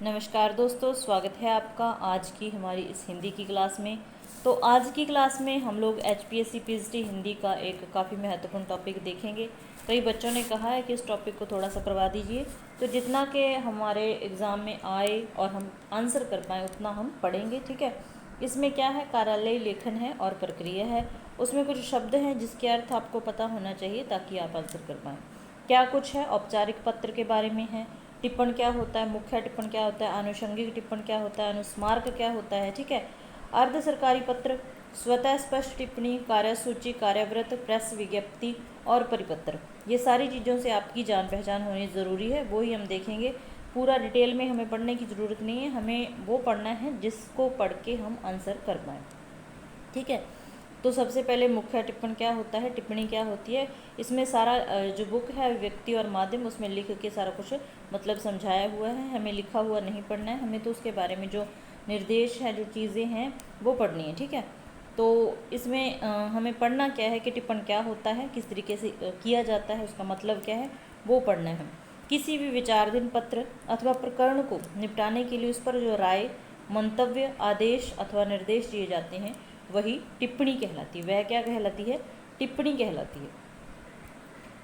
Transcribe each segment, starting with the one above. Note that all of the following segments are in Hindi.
नमस्कार दोस्तों, स्वागत है आपका आज की हमारी इस हिंदी की क्लास में। तो आज की क्लास में हम लोग HPSC PhD हिंदी का एक काफ़ी महत्वपूर्ण टॉपिक देखेंगे। कई बच्चों ने कहा है कि इस टॉपिक को थोड़ा सा करवा दीजिए, तो जितना कि हमारे एग्ज़ाम में आए और हम आंसर कर पाएँ उतना हम पढ़ेंगे। ठीक है। इसमें क्या है, कार्यालय लेखन है और प्रक्रिया है। उसमें कुछ शब्द हैं जिसके अर्थ आपको पता होना चाहिए ताकि आप आंसर कर पाएँ। क्या कुछ है, औपचारिक पत्र के बारे में है, टिप्पण क्या होता है, मुख्य टिप्पण क्या होता है, आनुषंगिक टिप्पण क्या होता है, अनुस्मारक क्या होता है। ठीक है। अर्ध सरकारी पत्र, स्वतः स्पष्ट टिप्पणी, कार्यसूची, कार्यव्रत, प्रेस विज्ञप्ति और परिपत्र, ये सारी चीज़ों से आपकी जान पहचान होनी ज़रूरी है। वो ही हम देखेंगे। पूरा डिटेल में हमें पढ़ने की ज़रूरत नहीं है, हमें वो पढ़ना है जिसको पढ़ के हम आंसर कर पाएँ। ठीक है। तो सबसे पहले मुख्य टिप्पण क्या होता है, टिप्पणी क्या होती है। इसमें सारा जो बुक है व्यक्ति और माध्यम, उसमें लिख के सारा कुछ मतलब समझाया हुआ है। हमें लिखा हुआ नहीं पढ़ना है, हमें तो उसके बारे में जो निर्देश है, जो चीज़ें हैं वो पढ़नी है। ठीक है। तो इसमें हमें पढ़ना क्या है कि टिप्पण क्या होता है, किस तरीके से किया जाता है, उसका मतलब क्या है, वो पढ़ना है। किसी भी विचाराधीन पत्र अथवा प्रकरण को निपटाने के लिए उस पर जो राय, मंतव्य, आदेश अथवा निर्देश दिए जाते हैं वही टिप्पणी कहलाती है। वह क्या कहलाती है, टिप्पणी कहलाती है।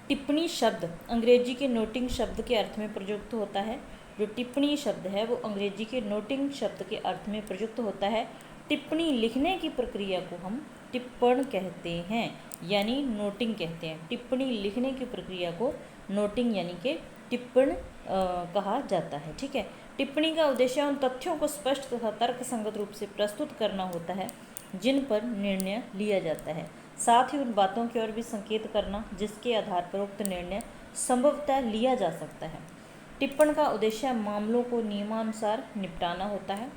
टिप्पणी शब्द अंग्रेजी के नोटिंग शब्द के अर्थ में प्रयुक्त होता है। जो टिप्पणी शब्द है वो अंग्रेजी के नोटिंग शब्द के अर्थ में प्रयुक्त होता है। टिप्पणी लिखने की प्रक्रिया को हम टिप्पण कहते हैं, यानी नोटिंग कहते हैं। टिप्पणी लिखने की प्रक्रिया को नोटिंग यानी कि टिप्पण कहा जाता है। ठीक है। टिप्पणी का उद्देश्य उन तथ्यों को स्पष्ट तथा तर्कसंगत रूप से प्रस्तुत करना होता है जिन पर निर्णय लिया जाता है, साथ ही उन बातों की ओर भी संकेत करना जिसके आधार पर उक्त निर्णय संभवतः लिया जा सकता है। टिप्पण का उद्देश्य मामलों को नियमानुसार निपटाना होता है।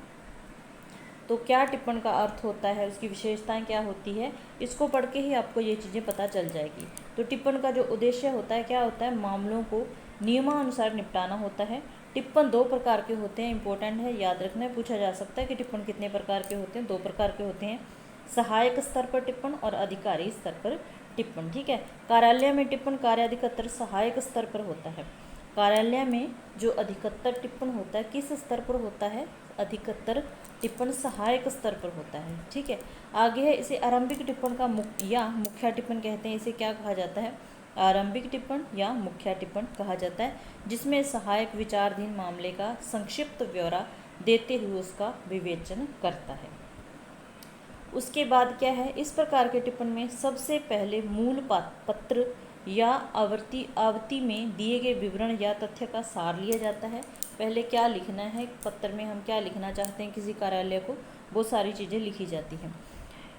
तो क्या टिप्पण का अर्थ होता है, उसकी विशेषताएं क्या होती है, इसको पढ़ के ही आपको ये चीज़ें पता चल जाएगी। तो टिप्पण का जो उद्देश्य होता है, क्या होता है, मामलों को नियमानुसार निपटाना होता है। टिप्पण दो प्रकार के होते हैं, इंपॉर्टेंट है, याद रखना है, पूछा जा सकता है कि टिप्पण कितने प्रकार के होते हैं। दो प्रकार के होते हैं, सहायक स्तर पर टिप्पण और अधिकारी स्तर पर टिप्पण। ठीक है। कार्यालय में टिप्पण कार्याधिकतर सहायक स्तर पर होता है। कार्यालय में जो अधिकतर टिप्पण होता है किस स्तर पर होता है, अधिकतर टिप्पण सहायक स्तर पर होता है। ठीक है। आगे है, इसे आरंभिक टिप्पण का या मुख्य टिप्पण कहते हैं। इसे क्या कहा जाता है, आरंभिक टिप्पण या मुख्य टिप्पण कहा जाता है, जिसमें सहायक विचाराधीन मामले का संक्षिप्त ब्यौरा देते हुए उसका विवेचन करता है। उसके बाद क्या है, इस प्रकार के टिप्पण में सबसे पहले मूल पत्र या आवृत्ति में दिए गए विवरण या तथ्य का सार लिया जाता है। पहले क्या लिखना है, पत्र में हम क्या लिखना चाहते हैं किसी कार्यालय को, वो सारी चीज़ें लिखी जाती हैं।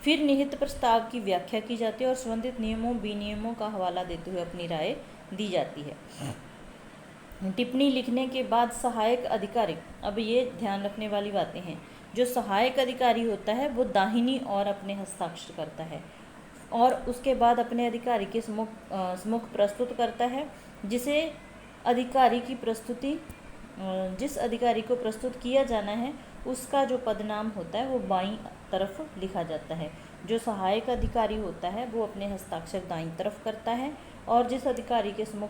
फिर निहित प्रस्ताव की व्याख्या की जाती है और संबंधित नियमों विनियमों का हवाला देते हुए अपनी राय दी जाती है। टिप्पणी लिखने के बाद सहायक अधिकारी, अब ये ध्यान रखने वाली बातें हैं, जो सहायक अधिकारी होता है वो दाहिनी ओर अपने हस्ताक्षर करता है और उसके बाद अपने अधिकारी के सम्मुख प्रस्तुत करता है। जिसे अधिकारी की प्रस्तुति जिस अधिकारी को प्रस्तुत किया जाना है उसका जो पदनाम होता है वो बाईं तरफ लिखा जाता है। जो सहायक अधिकारी होता है वो अपने हस्ताक्षर दाईं तरफ करता है और जिस अधिकारी के सम्मुख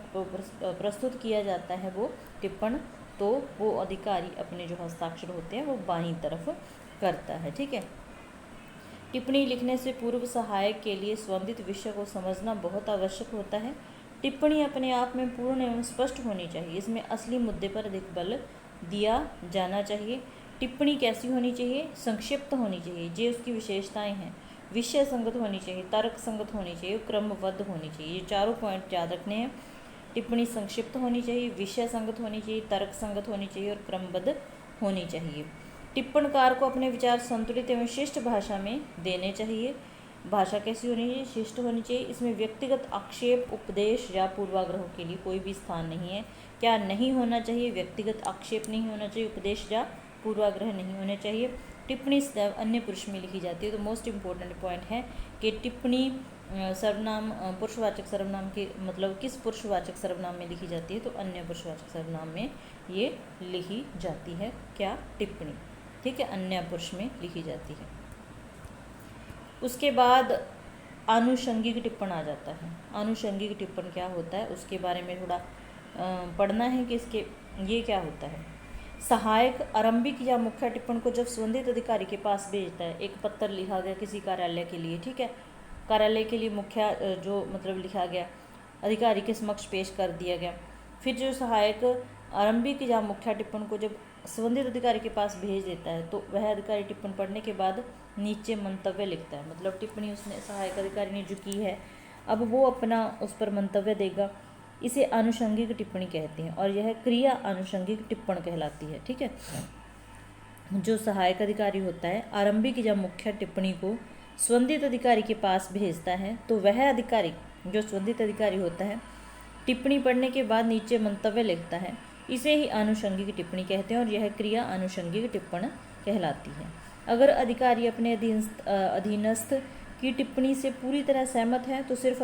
प्रस्तुत किया जाता है वो टिप्पण, तो वो अधिकारी अपने जो हस्ताक्षर होते हैं वो बाईं तरफ करता है। ठीक है। टिप्पणी लिखने से पूर्व सहायक के लिए संबंधित विषय को समझना बहुत आवश्यक होता है। टिप्पणी अपने आप में पूर्ण एवं स्पष्ट होनी चाहिए। इसमें असली मुद्दे पर अधिक बल दिया जाना चाहिए। टिप्पणी कैसी होनी चाहिए, संक्षिप्त होनी चाहिए, ये उसकी विशेषताएं हैं। विषय संगत होनी चाहिए, तर्क संगत होनी चाहिए, क्रमबद्ध होनी चाहिए। ये चारों पॉइंट याद रखने हैं। टिप्पणी संक्षिप्त होनी चाहिए, विषय संगत होनी चाहिए, तर्क संगत होनी चाहिए और क्रमबद्ध होनी चाहिए। टिप्पणकार को अपने विचार संतुलित एवं शिष्ट भाषा में देने चाहिए। भाषा कैसी होनी चाहिए, शिष्ट होनी चाहिए। इसमें व्यक्तिगत आक्षेप, उपदेश या पूर्वाग्रह के लिए कोई भी स्थान नहीं है। क्या नहीं होना चाहिए, व्यक्तिगत आक्षेप नहीं होना चाहिए, उपदेश या पूर्वाग्रह नहीं होने चाहिए। टिप्पणी अन्य पुरुष में लिखी जाती है। तो मोस्ट इम्पोर्टेंट पॉइंट है कि टिप्पणी सर्वनाम पुरुषवाचक सर्वनाम के मतलब किस पुरुषवाचक सर्वनाम में लिखी जाती है, तो अन्य पुरुषवाचक सर्वनाम में ये लिखी जाती है। क्या, टिप्पणी। ठीक है, अन्य पुरुष में लिखी जाती है। उसके बाद आनुषंगिक टिप्पण आ जाता है। आनुषंगिक टिप्पण क्या होता है उसके बारे में थोड़ा पढ़ना है कि इसके ये क्या होता है। सहायक आरंभिक या मुख्य टिप्पण को जब संबंधित अधिकारी के पास भेजता है, एक पत्र लिखा गया किसी कार्यालय के लिए, ठीक है, कार्यालय के लिए मुख्य जो मतलब लिखा गया अधिकारी के समक्ष पेश कर दिया गया, फिर जो सहायक आरंभिक या मुख्य टिप्पण को जब संबंधित अधिकारी के पास भेज देता है तो वह अधिकारी टिप्पण पढ़ने के बाद नीचे मंतव्य लिखता है। मतलब टिप्पणी उसने सहायक अधिकारी ने जो की है, अब वो अपना उस पर मंतव्य देगा। इसे आनुषंगिक टिप्पणी कहते हैं और यह क्रिया आनुषंगिक टिप्पण कहलाती है, ठीक है। जो सहायक अधिकारी होता है आरंभिक या मुख्य टिप्पणी को संबंधित अधिकारी के पास भेजता है तो वह अधिकारी, जो संबंधित अधिकारी होता है, टिप्पणी पढ़ने के बाद नीचे मंतव्य लिखता है। इसे ही आनुषंगिक टिप्पणी कहते हैं और यह क्रिया आनुषंगिक टिप्पण कहलाती है। अगर अधिकारी अपने अधीनस्थ की टिप्पणी से पूरी तरह सहमत है तो सिर्फ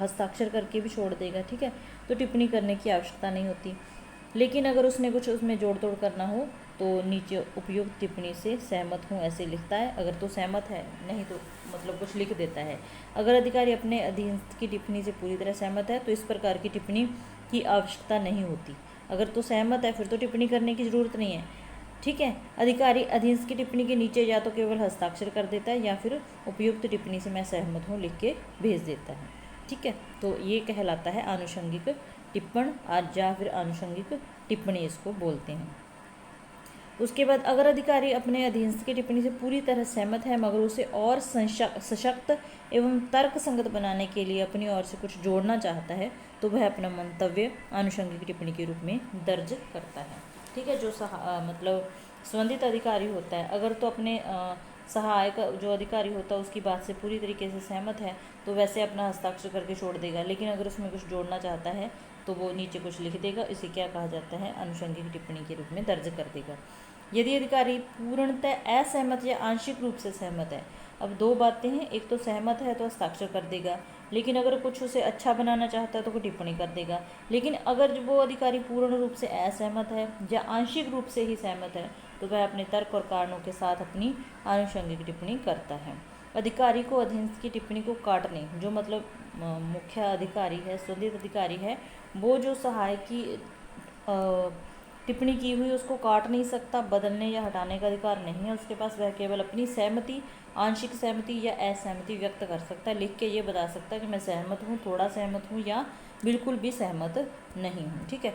हस्ताक्षर करके भी छोड़ देगा, ठीक है, तो टिप्पणी करने की आवश्यकता नहीं होती। लेकिन अगर उसने कुछ उसमें जोड़ तोड़ करना हो तो नीचे उपयुक्त टिप्पणी से सहमत हूँ ऐसे लिखता है, अगर तो सहमत है, नहीं तो मतलब कुछ लिख देता है। अगर अधिकारी अपने अधीनस्थ की टिप्पणी से पूरी तरह सहमत है तो इस प्रकार की टिप्पणी की आवश्यकता नहीं होती। अगर तो सहमत है फिर तो टिप्पणी करने की ज़रूरत नहीं है, ठीक है। अधिकारी अधीनस्थ की टिप्पणी के नीचे या तो केवल हस्ताक्षर कर देता है या फिर उपयुक्त टिप्पणी से मैं सहमत हूँ लिख के भेज देता है, ठीक है। तो ये कहलाता है आनुषंगिक टिप्पण आज या फिर आनुषंगिक टिप्पणी इसको बोलते हैं। उसके बाद अगर अधिकारी अपने अधीनस्थ की टिप्पणी से पूरी तरह सहमत है मगर उसे और सशक्त एवं तर्क संगत बनाने के लिए अपनी ओर से कुछ जोड़ना चाहता है तो वह अपना मंतव्य आनुषंगिक टिप्पणी के रूप में दर्ज करता है, ठीक है। जो मतलब संबंधित अधिकारी होता है अगर तो अपने सहायक जो अधिकारी होता है उसकी बात से पूरी तरीके से सहमत है तो वैसे अपना हस्ताक्षर करके छोड़ देगा, लेकिन अगर उसमें कुछ जोड़ना चाहता है तो वो नीचे कुछ लिख देगा। इसे क्या कहा जाता है, आनुषंगिक टिप्पणी के रूप में दर्ज कर देगा। यदि अधिकारी पूर्णतः असहमत या आंशिक रूप से सहमत है, अब दो बातें हैं, एक तो सहमत है तो हस्ताक्षर कर देगा, लेकिन अगर कुछ उसे अच्छा बनाना चाहता है तो कोई टिप्पणी कर देगा। लेकिन अगर वो अधिकारी पूर्ण रूप से असहमत है या आंशिक रूप से ही सहमत है तो वह अपने तर्क और कारणों के साथ अपनी आनुषंगिक टिप्पणी करता है। अधिकारी को अधीनस्थ की टिप्पणी को काटने, जो मतलब मुख्य अधिकारी है, संबंधित अधिकारी है, वो जो सहायक की टिप्पणी की हुई उसको काट नहीं सकता, बदलने या हटाने का अधिकार नहीं है उसके पास। वह केवल अपनी सहमति, आंशिक सहमति या असहमति व्यक्त कर सकता है, लिख के ये बता सकता है कि मैं सहमत हूँ, थोड़ा सहमत हूँ या बिल्कुल भी सहमत नहीं हूँ, ठीक है।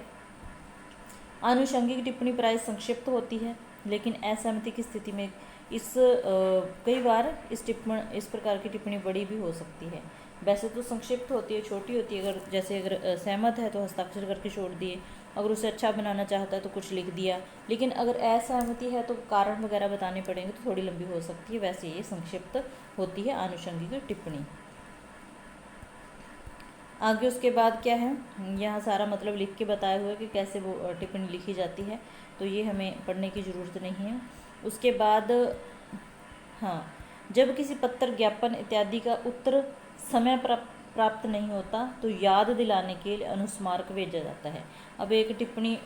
आनुषंगिक टिप्पणी प्राय संक्षिप्त होती है, लेकिन असहमति की स्थिति में कई बार इस प्रकार की टिप्पणी बड़ी भी हो सकती है। वैसे तो संक्षिप्त होती है, छोटी होती है, अगर सहमत है तो हस्ताक्षर करके छोड़ दिए, अगर उसे अच्छा बनाना चाहता है तो कुछ लिख दिया, लेकिन अगर असहमति है तो कारण वगैरह बताने पड़ेंगे तो थोड़ी लंबी हो सकती है। वैसे ये संक्षिप्त होती है आनुषंगिक टिप्पणी। आगे उसके बाद क्या है, यहाँ सारा मतलब लिख के बताया हुआ है कि कैसे वो टिप्पणी लिखी जाती है, तो ये हमें पढ़ने की ज़रूरत नहीं है। उसके बाद हाँ, जब किसी पत्र, ज्ञापन इत्यादि का उत्तर समय प्राप्त नहीं होता तो याद दिलाने के लिए अनुस्मारक भेजा जाता है। अब एक टिप्पणी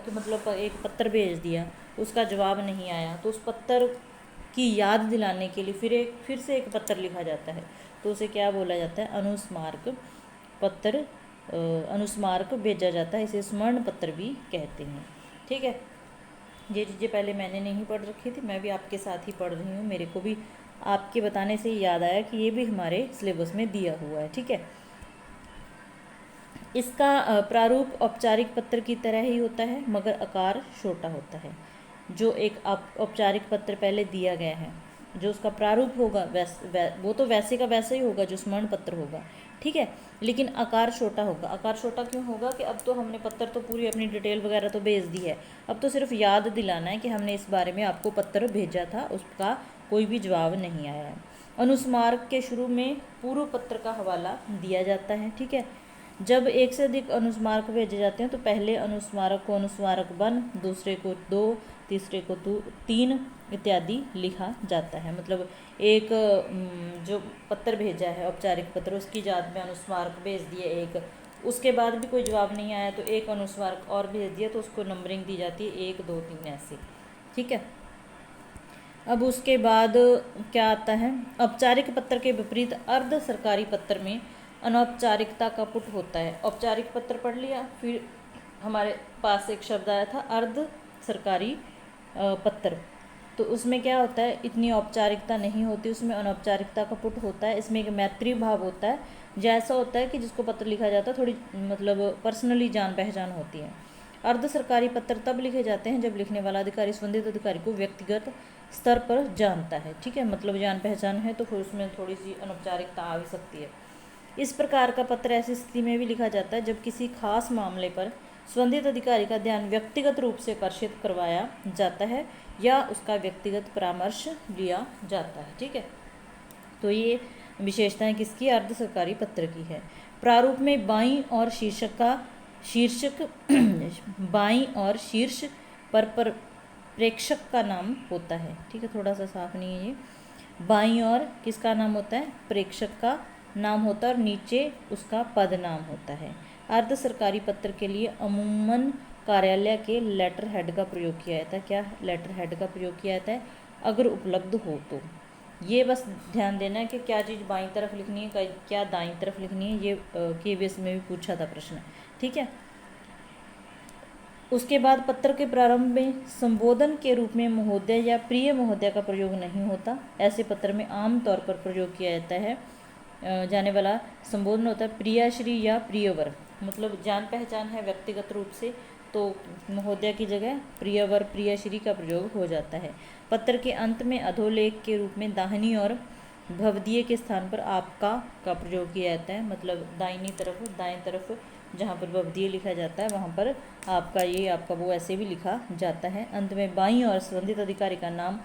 मतलब एक पत्र भेज दिया, उसका जवाब नहीं आया तो उस पत्र की याद दिलाने के लिए फिर से एक पत्र लिखा जाता है, तो उसे क्या बोला जाता है, अनुस्मारक पत्र, अनुस्मारक भेजा जाता है। इसे स्मरण पत्र भी कहते हैं, ठीक है। ये चीज़ें पहले मैंने नहीं पढ़ रखी थी, मैं भी आपके साथ ही पढ़ रही हूँ, मेरे को भी आपके बताने से याद आया कि ये भी हमारे सिलेबस में दिया हुआ है, ठीक है। इसका प्रारूप औपचारिक पत्र की तरह ही होता है मगर आकार छोटा होता है। जो एक औपचारिक पत्र पहले दिया गया है, जो उसका प्रारूप होगा वो तो वैसे का वैसे ही होगा जो स्मरण पत्र होगा, ठीक है, लेकिन आकार छोटा होगा। आकार छोटा क्यों होगा कि अब तो हमने पत्र तो पूरी अपनी डिटेल वगैरह तो भेज दी है, अब तो सिर्फ याद दिलाना है कि हमने इस बारे में आपको पत्र भेजा था, उसका कोई भी जवाब नहीं आया है। अनुस्मारक के शुरू में पूर्व पत्र का हवाला दिया जाता है, ठीक है। जब एक से अधिक अनुस्मारक भेजे जाते हैं तो पहले अनुस्मारक को अनुस्मारक 1, दूसरे को 2, तीसरे को 3 इत्यादि लिखा जाता है। मतलब एक जो पत्र भेजा है औपचारिक पत्र, उसकी याद में अनुस्मारक भेज दिए एक, उसके बाद भी कोई जवाब नहीं आया तो एक अनुस्मारक और भेज दिया तो उसको नंबरिंग दी जाती है 1, 2, 3 ऐसे, ठीक है। अब उसके बाद क्या आता है, औपचारिक पत्र के विपरीत अर्ध सरकारी पत्र में अनौपचारिकता का पुट होता है। औपचारिक पत्र पढ़ लिया, फिर हमारे पास एक शब्द आया था अर्ध सरकारी पत्र, तो उसमें क्या होता है, इतनी औपचारिकता नहीं होती, उसमें अनौपचारिकता का पुट होता है, इसमें एक मैत्री भाव होता है, जैसा होता है कि जिसको पत्र लिखा जाता है थोड़ी मतलब पर्सनली जान पहचान होती है। अर्ध सरकारी पत्र तब लिखे जाते हैं जब लिखने वाला अधिकारी संबंधित अधिकारी को व्यक्तिगत स्तर पर जानता है, ठीक है, मतलब जान पहचान है तो फिर उसमें थोड़ी सी अनौपचारिकता आ भी सकती है। इस प्रकार का पत्र ऐसी स्थिति में भी लिखा जाता है जब किसी खास मामले पर संबंधित अधिकारी का ध्यान व्यक्तिगत रूप से आकर्षित करवाया जाता है या उसका व्यक्तिगत परामर्श लिया जाता है, ठीक है। तो ये विशेषताएं किसकी, अर्ध सरकारी पत्र की है। प्रारूप में बाईं और शीर्षक बाईं और शीर्ष पर प्रेक्षक का नाम होता है, ठीक है, थोड़ा सा साफ नहीं है ये। बाईं और किसका नाम होता है, प्रेक्षक का नाम होता है और नीचे उसका पद नाम होता है। अर्ध सरकारी पत्र के लिए अमूमन कार्यालय के लेटर हेड का प्रयोग किया जाता है। क्या लेटर हेड का प्रयोग किया जाता है, अगर उपलब्ध हो तो। ये बस ध्यान देना है कि क्या चीज़ बाईं तरफ लिखनी है, क्या दाईं तरफ लिखनी है, ये केवीएस में भी पूछा था प्रश्न, ठीक है। उसके बाद पत्र के प्रारंभ में संबोधन के रूप में महोदय या प्रिय महोदय का प्रयोग नहीं होता। ऐसे पत्र में आम तौर पर प्रयोग किया जाता है जाने वाला संबोधन होता है प्रियाश्री या प्रियवर, मतलब जान पहचान है व्यक्तिगत रूप से तो महोदय की जगह प्रियवर प्रियश्री का प्रयोग हो जाता है। पत्र के अंत में अधोलेख के रूप में दाहिनी और भवदीय के स्थान पर आपका का प्रयोग किया जाता है, मतलब दाहिनी तरफ दाएं तरफ जहाँ पर भवदीय लिखा जाता है वहाँ पर आपका ये आपका वो ऐसे भी लिखा जाता है। अंत में बाईं और संबंधित अधिकारी का नाम,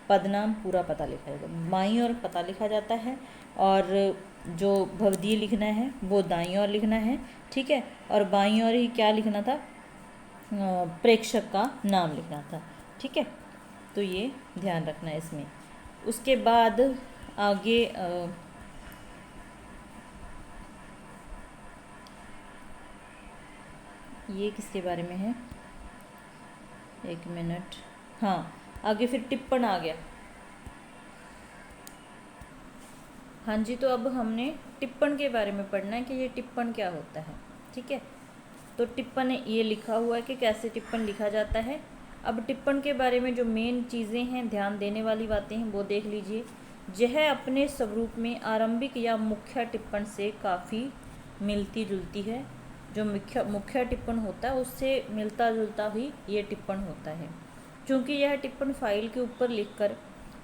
पदनाम, पूरा पता लिखा जाता है। बाईं और पता लिखा जाता है और जो भवदीय लिखना है वो दाईं ओर लिखना है, ठीक है, और बाईं ओर ही क्या लिखना था, प्रेक्षक का नाम लिखना था, ठीक है। तो ये ध्यान रखना है इसमें। उसके बाद आगे ये किसके बारे में है, एक मिनट, हाँ आगे फिर टिप्पण आ गया। हाँ जी, तो अब हमने टिप्पण के बारे में पढ़ना है कि ये टिप्पण क्या होता है, ठीक है। तो टिप्पण ये लिखा हुआ है कि कैसे टिप्पण लिखा जाता है। अब टिप्पण के बारे में जो मेन चीज़ें हैं, ध्यान देने वाली बातें हैं, वो देख लीजिए। यह अपने स्वरूप में आरंभिक या मुख्य टिप्पण से काफ़ी मिलती जुलती है। जो मुख्य टिप्पण होता है उससे मिलता जुलता ही ये टिप्पण होता है। क्योंकि यह टिप्पण फाइल के ऊपर लिखकर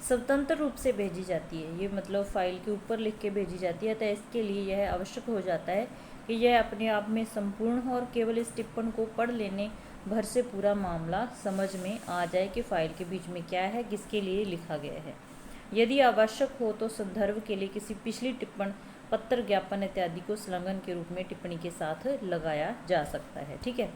स्वतंत्र रूप से भेजी जाती है, ये मतलब फाइल के ऊपर लिख के भेजी जाती है, तो इसके लिए यह आवश्यक हो जाता है कि यह अपने आप में संपूर्ण हो और केवल इस टिप्पण को पढ़ लेने भर से पूरा मामला समझ में आ जाए कि फाइल के बीच में क्या है, किसके लिए लिखा गया है। यदि आवश्यक हो तो संदर्भ के लिए किसी पिछली टिप्पण, पत्र, ज्ञापन इत्यादि को संलग्न के रूप में टिप्पणी के साथ लगाया जा सकता है, ठीक है।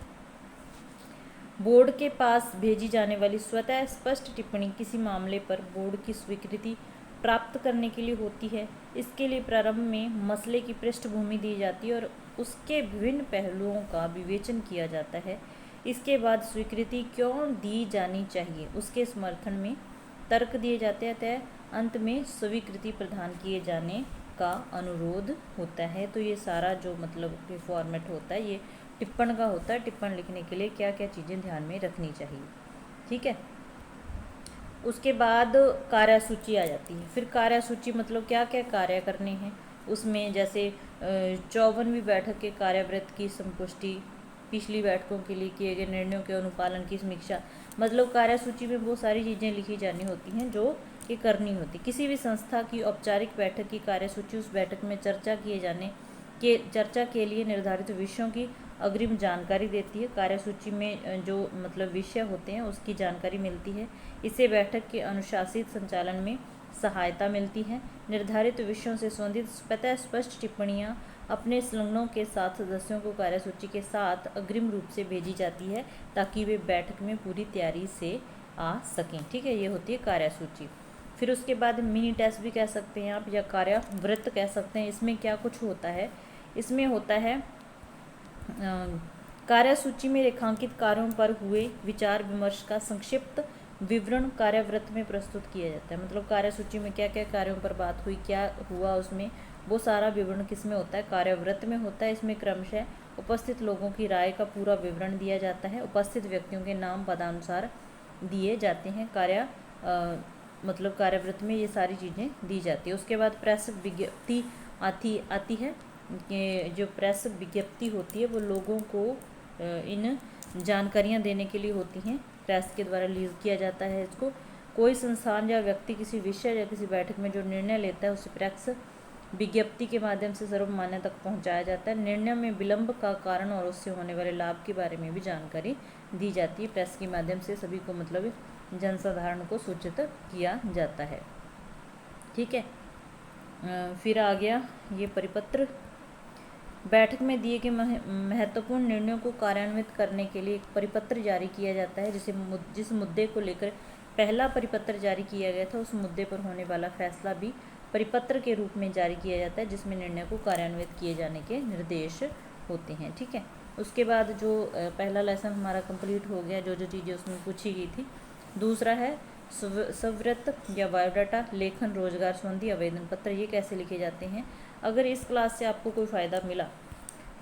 बोर्ड के पास भेजी जाने वाली स्वतः स्पष्ट टिप्पणी किसी मामले पर बोर्ड की स्वीकृति प्राप्त करने के लिए होती है। इसके लिए प्रारंभ में मसले की पृष्ठभूमि दी जाती है और उसके विभिन्न पहलुओं का विवेचन किया जाता है। इसके बाद स्वीकृति क्यों दी जानी चाहिए उसके समर्थन में तर्क दिए जाते हैं। अंत में स्वीकृति प्रदान किए जाने का अनुरोध होता है। तो ये सारा जो मतलब फॉर्मेट होता है ये टिप्पण का होता है। टिप्पण लिखने के लिए क्या क्या चीज़ें ध्यान में रखनी चाहिए, ठीक है। उसके बाद कार्यसूची आ जाती है। फिर कार्यसूची मतलब क्या क्या कार्य करने हैं उसमें, जैसे 54वीं बैठक के कार्यवृत्त की संपुष्टि, पिछली बैठकों के लिए किए गए निर्णयों के अनुपालन की समीक्षा, मतलब कार्यसूची में वो सारी चीज़ें लिखी जानी होती हैं जो कि करनी होती। किसी भी संस्था की औपचारिक बैठक की कार्यसूची उस बैठक में चर्चा के लिए निर्धारित विषयों की अग्रिम जानकारी देती है। कार्यसूची में जो मतलब विषय होते हैं उसकी जानकारी मिलती है। इससे बैठक के अनुशासित संचालन में सहायता मिलती है। निर्धारित विषयों से संबंधित स्वतः स्पष्ट टिप्पणियाँ अपने संलग्नों के साथ सदस्यों को कार्यसूची के साथ अग्रिम रूप से भेजी जाती है ताकि वे बैठक में पूरी तैयारी से आ सकें, ठीक है। ये होती है कार्यसूची। फिर उसके बाद मिनी टेस्ट भी कह सकते हैं आप या कार्यवृत्त कह सकते हैं। इसमें क्या कुछ होता है, इसमें होता है कार्यसूची में रेखांकित कार्यों पर हुए विचार विमर्श का संक्षिप्त विवरण कार्यवृत्त में प्रस्तुत किया जाता है। मतलब कार्यसूची में क्या क्या कार्यों पर बात हुई, क्या हुआ उसमें, वो सारा विवरण किस में होता है, कार्यव्रत में होता है। इसमें क्रमशः उपस्थित लोगों की राय का पूरा विवरण दिया जाता है। उपस्थित व्यक्तियों के नाम पदानुसार दिए जाते हैं। मतलब कार्यव्रत में ये सारी चीज़ें दी जाती है। उसके बाद प्रेस विज्ञप्ति आती है कि जो प्रेस विज्ञप्ति होती है वो लोगों को इन जानकारियाँ देने के लिए होती हैं। प्रेस के द्वारा रिलीज किया जाता है इसको। कोई संस्थान या व्यक्ति किसी विषय या किसी बैठक में जो निर्णय लेता है उसे प्रेस विज्ञप्ति के माध्यम से सर्वमान्य तक पहुंचाया जाता है। निर्णय में विलंब का कारण और उससे होने वाले लाभ के बारे में भी जानकारी दी जाती है। प्रेस के माध्यम से सभी को मतलब जनसाधारण को सूचित किया जाता है। ठीक है। फिर आ गया ये परिपत्र। बैठक में दिए गए महत्वपूर्ण निर्णयों को कार्यान्वित करने के लिए एक परिपत्र जारी किया जाता है। जिस मुद्दे को लेकर पहला परिपत्र जारी किया गया था उस मुद्दे पर होने वाला फैसला भी परिपत्र के रूप में जारी किया जाता है, जिसमें निर्णय को कार्यान्वित किए जाने के निर्देश होते हैं। ठीक है। उसके बाद जो पहला लेसन हमारा कंप्लीट हो गया, जो चीज़ें उसमें पूछी गई थी। दूसरा है स्ववृत्त या बायोडाटा, लेखन, रोजगार संबंधी आवेदन पत्र, ये कैसे लिखे जाते हैं। अगर इस क्लास से आपको कोई फ़ायदा मिला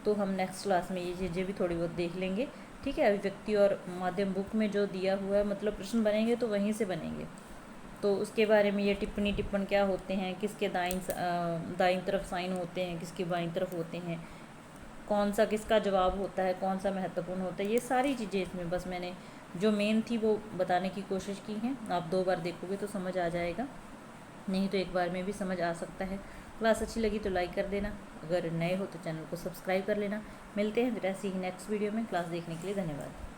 तो हम नेक्स्ट क्लास में ये चीज़ें भी थोड़ी बहुत देख लेंगे। ठीक है। अभिव्यक्ति और माध्यम बुक में जो दिया हुआ है, मतलब प्रश्न बनेंगे तो वहीं से बनेंगे, तो उसके बारे में ये टिप्पण क्या होते हैं, किसके दाईं तरफ साइन होते हैं, किसके बाईं तरफ होते हैं, कौन सा किसका जवाब होता है, कौन सा महत्वपूर्ण होता है, ये सारी चीज़ें इसमें बस मैंने जो मेन थी वो बताने की कोशिश की हैं। आप 2 बार देखोगे तो समझ आ जाएगा, नहीं तो एक बार में भी समझ आ सकता है। क्लास अच्छी लगी तो लाइक कर देना, अगर नए हो तो चैनल को सब्सक्राइब कर लेना। मिलते हैं फिर ऐसी ही नेक्स्ट वीडियो में। क्लास देखने के लिए धन्यवाद।